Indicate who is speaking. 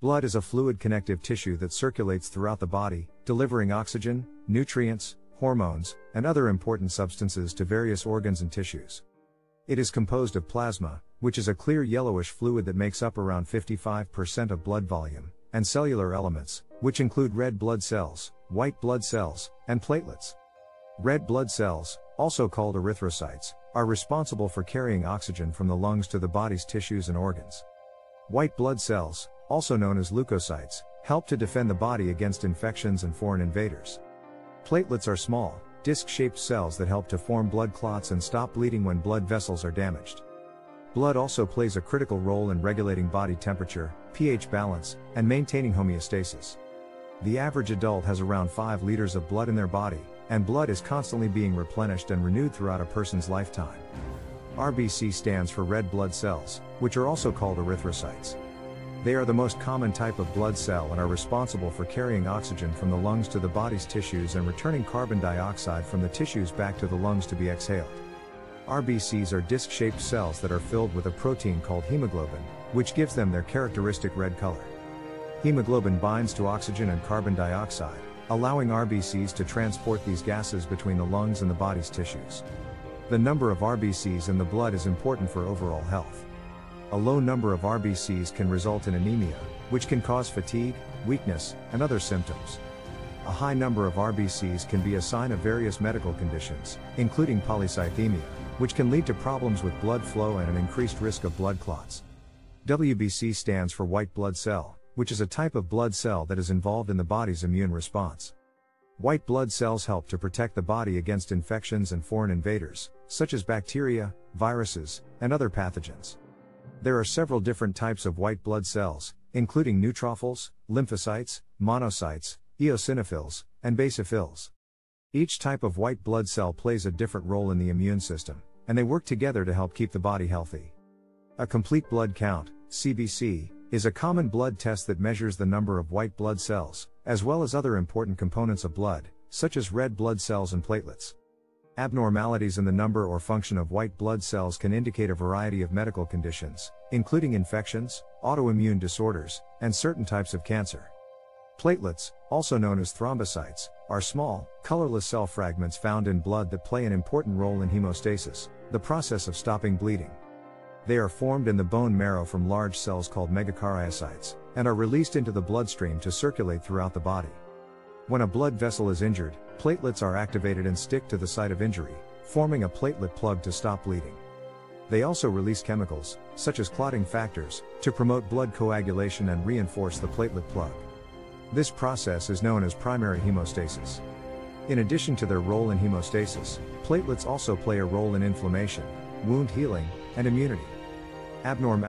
Speaker 1: Blood is a fluid connective tissue that circulates throughout the body, delivering oxygen, nutrients, hormones, and other important substances to various organs and tissues. It is composed of plasma, which is a clear yellowish fluid that makes up around 55% of blood volume, and cellular elements, which include red blood cells, white blood cells, and platelets. Red blood cells, also called erythrocytes, are responsible for carrying oxygen from the lungs to the body's tissues and organs. White blood cells, also known as leukocytes, help to defend the body against infections and foreign invaders. Platelets are small, disc-shaped cells that help to form blood clots and stop bleeding when blood vessels are damaged. Blood also plays a critical role in regulating body temperature, pH balance, and maintaining homeostasis. The average adult has around 5 liters of blood in their body, and blood is constantly being replenished and renewed throughout a person's lifetime. RBC stands for red blood cells, which are also called erythrocytes. They are the most common type of blood cell and are responsible for carrying oxygen from the lungs to the body's tissues and returning carbon dioxide from the tissues back to the lungs to be exhaled. RBCs are disc-shaped cells that are filled with a protein called hemoglobin, which gives them their characteristic red color. Hemoglobin binds to oxygen and carbon dioxide, allowing RBCs to transport these gases between the lungs and the body's tissues. The number of RBCs in the blood is important for overall health. A low number of RBCs can result in anemia, which can cause fatigue, weakness, and other symptoms. A high number of RBCs can be a sign of various medical conditions, including polycythemia, which can lead to problems with blood flow and an increased risk of blood clots. WBC stands for white blood cell, which is a type of blood cell that is involved in the body's immune response. White blood cells help to protect the body against infections and foreign invaders, such as bacteria, viruses, and other pathogens. There are several different types of white blood cells, including neutrophils, lymphocytes, monocytes, eosinophils, and basophils. Each type of white blood cell plays a different role in the immune system, and they work together to help keep the body healthy. A complete blood count, CBC, is a common blood test that measures the number of white blood cells, as well as other important components of blood, such as red blood cells and platelets. Abnormalities in the number or function of white blood cells can indicate a variety of medical conditions, including infections, autoimmune disorders, and certain types of cancer. Platelets, also known as thrombocytes, are small, colorless cell fragments found in blood that play an important role in hemostasis, the process of stopping bleeding. They are formed in the bone marrow from large cells called megakaryocytes, and are released into the bloodstream to circulate throughout the body. When a blood vessel is injured, platelets are activated and stick to the site of injury, forming a platelet plug to stop bleeding. They also release chemicals, such as clotting factors, to promote blood coagulation and reinforce the platelet plug. This process is known as primary hemostasis. In addition to their role in hemostasis, platelets also play a role in inflammation, wound healing, and immunity. Abnormal